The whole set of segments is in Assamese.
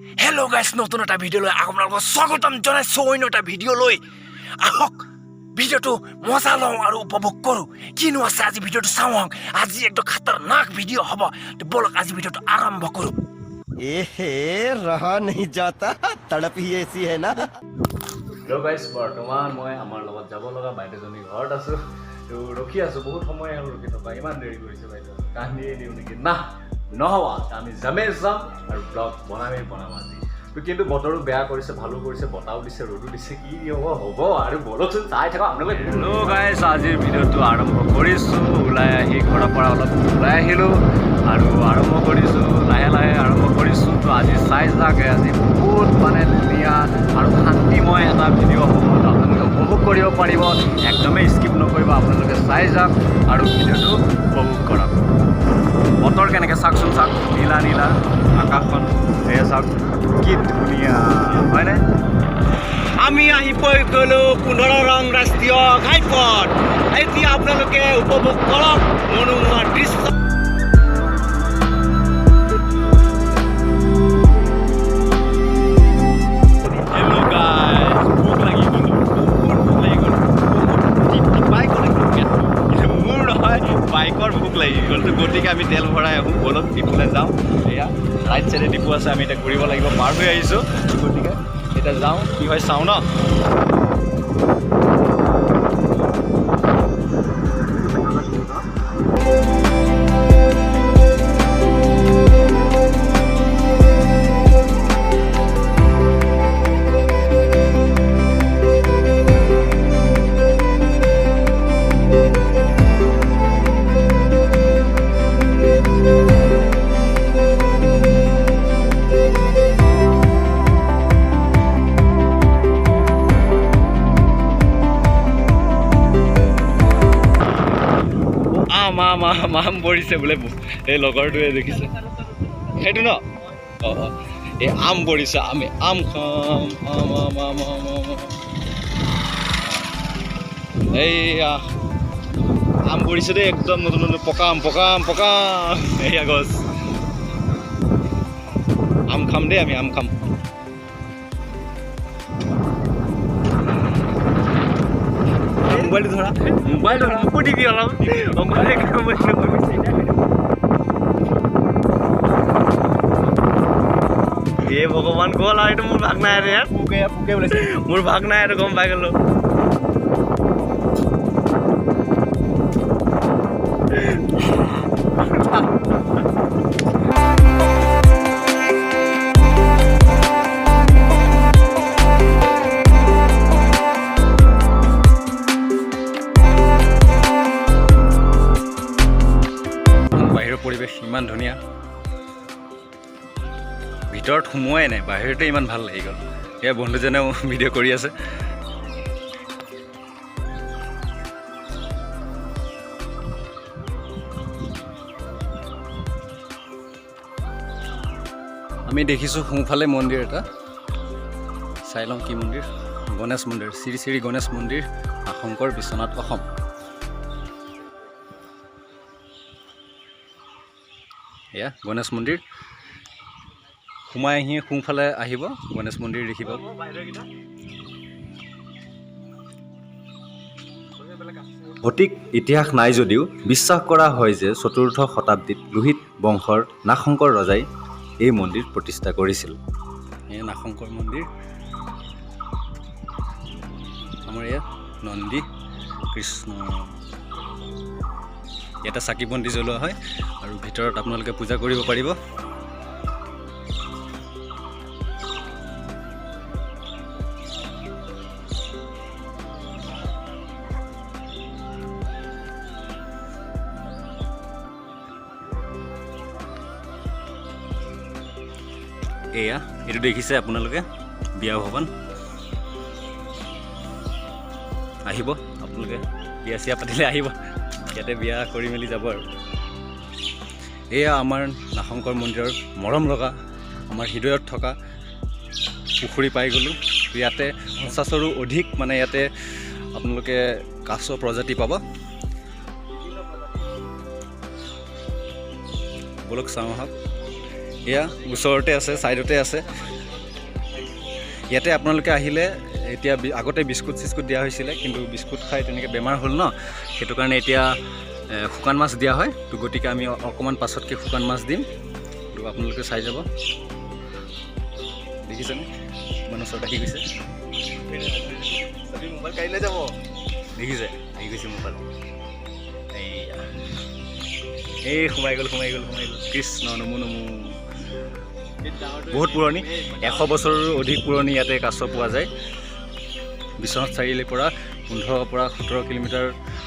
Hello guys, নতুন এটা ভিডিও লৈ আপোনালোকক স্বাগতম জনাইছো অন্য এটা ভিডিও লৈ আহক ভিডিওটো মজা লওঁ আৰু উপভোগ কৰোঁ কিনো আছে আজি ভিডিওটো চাওঁ আজি একদম খতৰনাক ভিডিও হ'ব তো বলক আজি ভিডিওটো আৰম্ভ কৰোঁ এহে ৰহা नहीं जाता तड़प ही ऐसी है ना হেল্ল' গাইজ বৰ্তমান মই আমাৰ লগত যাব লগা বাইদেউজনীৰ ঘৰত আছোঁ তো ৰখি আছোঁ বহুত সময় আৰু ৰখি থকা ইমান দেৰি কৰিছে বাইদেউ কান্দিয়ে দিওঁ নেকি না নহ'ব আমি যামেই যাম আৰু ব্লগ বনাম আজি তো কিন্তু বতৰো বেয়া কৰিছে ভালো কৰিছে বতাহো দিছে ৰ'দো দিছে কি হ'ব আৰু বলকচোন চাই থাকক আপোনালোকে হেল্ল' গাইজ আজিৰ ভিডিঅ'টো আৰম্ভ কৰিছোঁ ওলাই আহি ঘৰৰ পৰা অলপ ওলাই আহিলোঁ আৰু আৰম্ভ কৰিছোঁ লাহে লাহে আৰম্ভ কৰিছোঁ তো আজি চাই যাওক আজি বহুত মানে ধুনীয়া আৰু শান্তিময় এটা ভিডিঅ' হ'ব আপোনালোকে উপভোগ কৰিব পাৰিব একদমেই স্কিপ নকৰিব আপোনালোকে চাই যাওক আৰু ভিডিঅ'টো উপভোগ কৰক বতৰ কেনেকৈ চাওকচোন চাওক নীলা নীলা আকাশখন সেয়া চাওক কি ধুনীয়া হয়নে আমি আহি পাই গ'লোঁ 15 ৰং ৰাষ্ট্ৰীয় ঘাইপথ এতিয়া আপোনালোকে উপভোগ কৰক মনোমোহা দৃশ্য বাইকৰ ভোক লাগি গ'ল গতিকে আমি তেল ভৰাই আহোঁ বলক ডিপুলৈ যাওঁ এয়া ৰাইট চাইডে ডিপু আছে আমি এতিয়া ঘূৰিব লাগিব পাৰ হৈ আহিছোঁ গতিকে এতিয়া যাওঁ কি হয় চাওঁ ন মাম পৰিছে বোলে এই লগৰটোৱে দেখিছে সেইটো ন অঁ এই আম পৰিছে আমি আম খাম আম আম আম আম আম এইয়া আম পৰিছে দেই একদম নতুন নতুন পকাম এইয়া গছ আম খাম দেই আমি আম খাম মোবাইল ধৰা মোকো দিবি অলপ এই ভগৱান গ'ল আৰু এইটো মোৰ ভাগ নাই আৰু ইয়াত পোকে ওলাইছে মোৰ ভাগ নাই আৰু গম পাই গ'লো পৰিৱেশ ইমান ধুনীয়া ভিতৰত সোমোৱাই নাই বাহিৰতে ইমান ভাল লাগি গ'ল এয়া বন্ধুজনেও ভিডিঅ' কৰি আছে আমি দেখিছোঁ সোঁফালে মন্দিৰ এটা চাই লওঁ কি মন্দিৰ গণেশ মন্দিৰ শ্ৰী শ্ৰী গণেশ মন্দিৰ নাগশংকৰ বিশ্বনাথ অসম এয়া গণেশ মন্দিৰ সোমাই আহি সোঁফালে আহিব গণেশ মন্দিৰ দেখিব সঠিক ইতিহাস নাই যদিও বিশ্বাস কৰা হয় যে ৪ৰ্থ শতাব্দীত লোহিত বংশৰ নাগশংকৰ ৰজাই এই মন্দিৰ প্ৰতিষ্ঠা কৰিছিল এই নাগশংকৰ মন্দিৰ আমাৰ ইয়াত নন্দী কৃষ্ণ ইয়াতে চাকি বন্তি জ্বলোৱা হয় আৰু ভিতৰত আপোনালোকে পূজা কৰিব পাৰিব এয়া এইটো দেখিছে আপোনালোকে বিয়া ভৱন আহিব আপোনালোকে বিয়া চিয়া পাতিলে আহিব ইয়াতে বিয়া কৰি মেলি যাব আৰু এয়া আমাৰ নাগশংকৰ মন্দিৰৰ মৰম লগা আমাৰ হৃদয়ত থকা পুখুৰী পাই গ'লোঁ ইয়াতে 50ৰো অধিক মানে ইয়াতে আপোনালোকে কাছ প্ৰজাতি পাব বলক চাওঁ আহক এয়া ওচৰতে আছে, ছাইডতে আছে। ইয়াতে আপোনালোকে আহিলে এতিয়া আগতে বিস্কুট চিস্কুট দিয়া হৈছিলে, কিন্তু বিস্কুট খাই তেনেকৈ বেমাৰ হ'ল ন, সেইটো কাৰণে এতিয়া শুকান মাছ দিয়া হয়। তো গতিকে আমি অকণমান পাছতকৈ শুকান মাছ দিম, তো আপোনালোকে চাই যাব। দেখিছেনে ইমান ওচৰত আহি গৈছে, মোবাইল কাইলৈ যাব, দেখিছে আহি গৈছে মোবাইল। এই সোমাই গ'ল কৃষ্ণ নমো নমো। বহুত পুৰণি, 100 বছৰৰো অধিক পুৰণি ইয়াতে কাছ পোৱা যায়। বিশ্বনাথ চাৰিআলিৰ পৰা 15 পৰা 17 কিলোমিটাৰ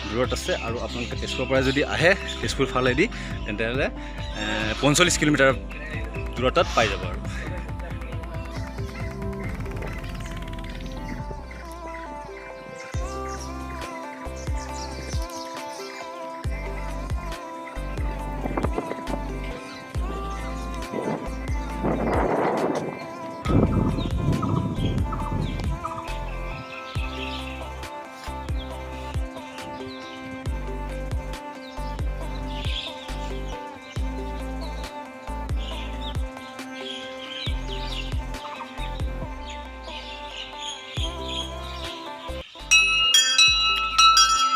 দূৰত আছে। আৰু আপোনালোকে তেজপুৰৰ পৰা যদি আহে তেজপুৰ ফালেদি তেন্তে 45 কিলোমিটাৰ দূৰতত পাই যাব আৰু।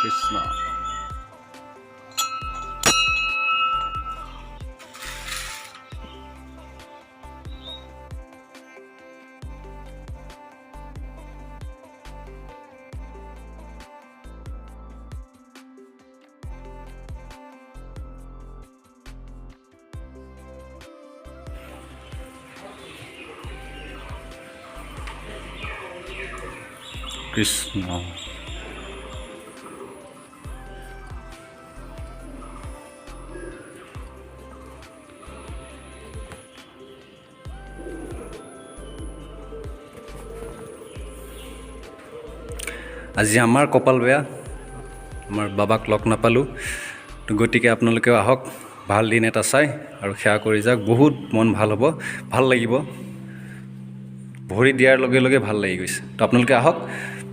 কৃষ্ণ কৃষ্ণ। আজি আমাৰ কপাল বেয়া, আমাৰ বাবাক লগ নাপালোঁ। তো গতিকে আপোনালোকেও আহক, ভাল দিন এটা চাই আৰু সেৱা কৰি যাওক। বহুত মন ভাল হ'ব, ভাল লাগিব। ভৰি দিয়াৰ লগে লগে ভাল লাগি গৈছে। তো আপোনালোকে আহক,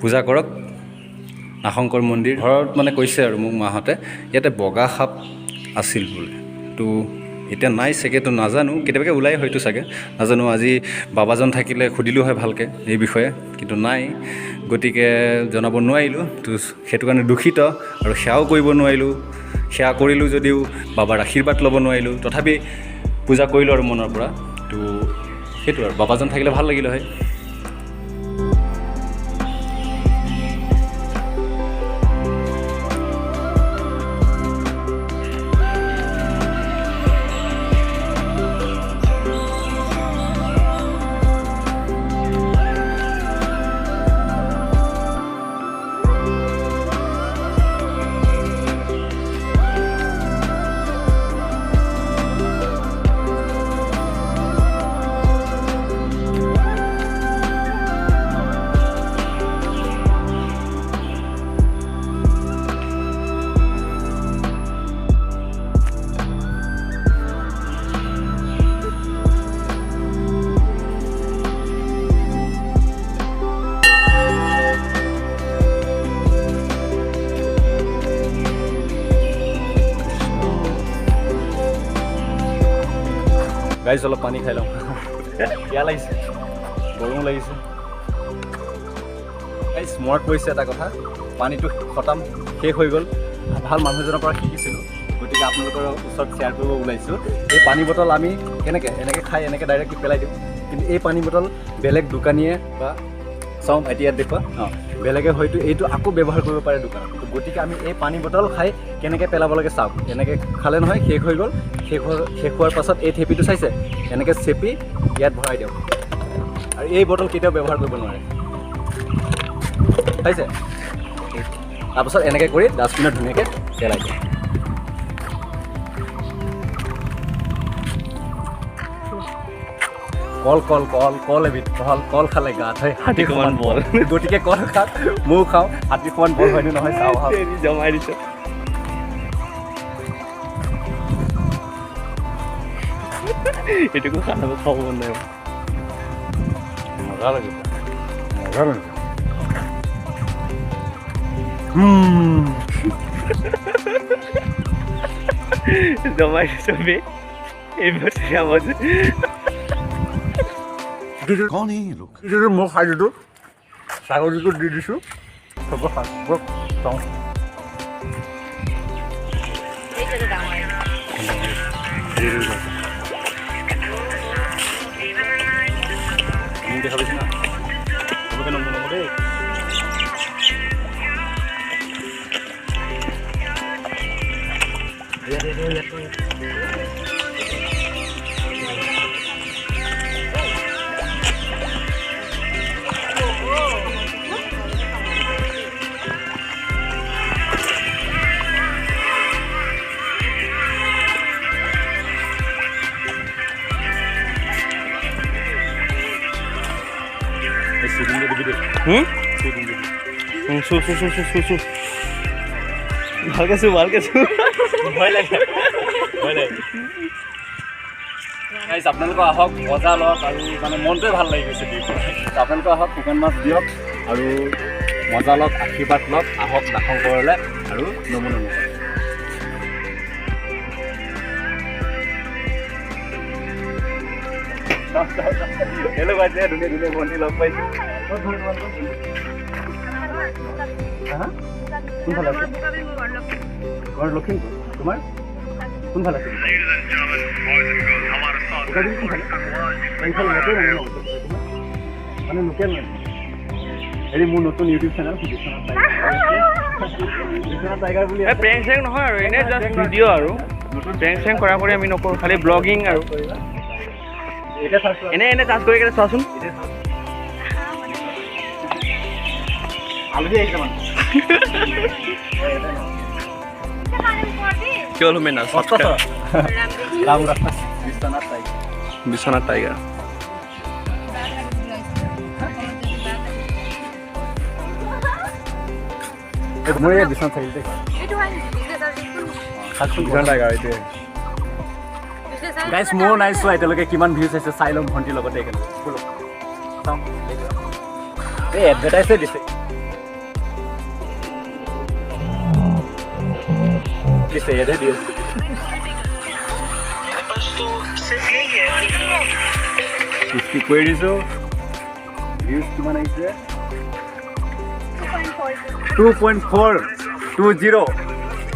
পূজা কৰক। নাগশংকৰ মন্দিৰ ঘৰত মানে কৈছে আৰু মোক মাহঁতে ইয়াতে বগা সাপ আছিল বোলে। তো এতিয়া নাই চাগে, তো নাজানো, কেতিয়াবাকৈ ওলাই হয়তো চাগে, নাজানো। আজি বাবাজন থাকিলে সুধিলোঁ হয় ভালকৈ এই বিষয়ে, কিন্তু নাই। গতিকে জনাব নোৱাৰিলোঁ। তো সেইটো কাৰণে দুখিত, আৰু সেৱাও কৰিব নোৱাৰিলোঁ। সেৱা কৰিলোঁ যদিও বাবাৰ আশীৰ্বাদ ল'ব নোৱাৰিলোঁ। তথাপি পূজা কৰিলোঁ আৰু মনৰ পৰা। তো সেইটো আৰু বাবাজন থাকিলে ভাল লাগিলে হয়। গাইজ অলপ পানী খাই লওঁ, বেয়া লাগিছে, গৰমো লাগিছে। গাইজ মনত পৰিছে এটা কথা, পানীটো খতম, শেষ হৈ গ'ল। ভাল মানুহ এজনৰ পৰা শিকিছিলোঁ, গতিকে আপোনালোকৰ ওচৰত শ্বেয়াৰ কৰিব ওলাইছোঁ। এই পানী বটল আমি এনেকৈ খাই এনেকৈ ডাইৰেক্ট পেলাই দিওঁ, কিন্তু এই পানী বটল বেলেগ দোকানীয়ে বা চাওঁ এতিয়া দেখুৱা, বেলেগে হয়তো এইটো আকৌ ব্যৱহাৰ কৰিব পাৰে দোকানত। গতিকে আমি এই পানী বটল খাই কেনেকৈ পেলাব লাগে চাওক। এনেকৈ খালে নহয়, শেষ হৈ গ'ল। শেষ হোৱাৰ পাছত এই থেপিটো চাইছে, এনেকৈ চেপি ইয়াত ভৰাই দিওঁ। আৰু এই বটল কেতিয়াও ব্যৱহাৰ কৰিব নোৱাৰে, চাইছে। তাৰপাছত এনেকৈ কৰি ডাষ্টবিনত ধুনীয়াকৈ পেলাই দিওঁ। কল এবিধ, কল খালে গাত হয় হাতী সমান বল। গতিকে কল খাওক, ময়ো খাওঁ, হাতী সমান বল হয়নে নহয় চাওঁ, জমাই দিছোঁ। এটুকু খানাবো খাব মন নাই, মজা লাগে, মজা লাগে। জমাই দিছোঁ এইবাৰ। क्या बजे कौन है ये लोग इधर मैं खा दो सागर जी को दे दीसु सब खा बस चाउ আমি দেখা পাইছি না তোমাকে নম্বর নম্বর দেই ভালকে চু ভয় লাগে গাইজ আপোনালোকে আহক মজা লওক আৰু মানে মনটোৱে ভাল লাগি গৈছে আপোনালোকে আহক শুকান মাছ দিয়ক আৰু মজা লওক আশীৰ্বাদ লওক আহক নাগশংকৰলৈ আৰু নমো নমো হেল্ল' বাইছে ধুনীয়া ধুনীয়া ভণ্টি লগ পাইছোঁ কোনফালে আছে ঘৰ লখিমপুৰ তোমাৰ কোনফালে আছে মানে লোকেল হেৰি মোৰ নতুন ইউটিউব চেনেল বিশ্বনাথ টাইগাৰ বুলি প্ৰেংক চেংক নহয় আৰু এনেই জাষ্ট ভিডিঅ' আৰু নতুন প্ৰেংক চেংক কৰা কৰি আমি নকৰোঁ খালি ব্লগিং আৰু এনে টাচ কৰি কেনে চোৱাচোন আলহী আহিছে মানে কি হ'ল মেনা ৰাম ৰাম বিশ্বনাথ টাইগাৰ মোৰ এই বিশ্বনাথ চাৰিআলিতে বিশ্বনাথ টাইগাৰ এইটোৱে গাইজ মোৰ নাই চোৱা এতিয়ালৈকে কিমান ভিউজ আহিছে চাই ল'ম ভণ্টিৰ লগতে একেলগে চাওঁ এই এডভাৰটাইজে দিছে দিছে ইয়াতে দি আছে স্কিপ কৰি দিছোঁ ভিউজ কিমান আহিছে 2.420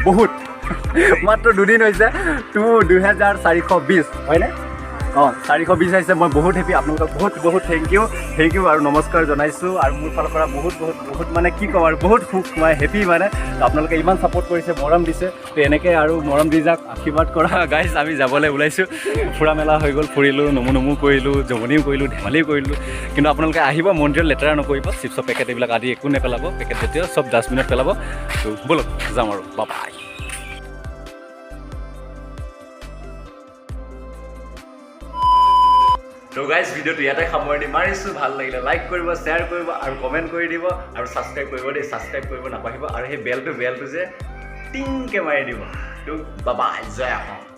বহুত মাত্ৰ দুদিন হৈছে 2420 হয়নে অঁ 420 আহিছে মই বহুত হেপী আপোনালোকক বহুত বহুত থেংক ইউ আৰু নমস্কাৰ জনাইছোঁ আৰু মোৰ ফালৰ পৰা বহুত বহুত বহুত মানে কি ক'ম আৰু বহুত সুখ মই হেপী মানে আপোনালোকে ইমান ছাপোৰ্ট কৰিছে মৰম দিছে তো এনেকৈ আৰু মৰম দি যাওক আশীৰ্বাদ কৰা গাইজ আমি যাবলৈ ওলাইছোঁ ফুৰা মেলা হৈ গ'ল ফুৰিলোঁ নমো কৰিলোঁ জমনিও কৰিলোঁ ধেমালিও কৰিলোঁ কিন্তু আপোনালোকে আহিব মন্দিৰত লেতেৰা নকৰিব চিপছৰ পেকেট এইবিলাক আদি একো নেপেলাব পেকেট জাতীয় চব ডাষ্টবিনত পেলাব তো ব'লক যাম আৰু বাই তো গাইজ ভিডিঅ'টো ইয়াতে সামৰণি মাৰিছোঁ ভাল লাগিলে লাইক কৰিব শ্বেয়াৰ কৰিব আৰু কমেণ্ট কৰি দিব আৰু ছাবস্ক্ৰাইব কৰিব দেই ছাবস্ক্ৰাইব কৰিব নাপাহিব আৰু সেই বেলটো যে টিংকৈ মাৰি দিব তো বাবাই জয় অসম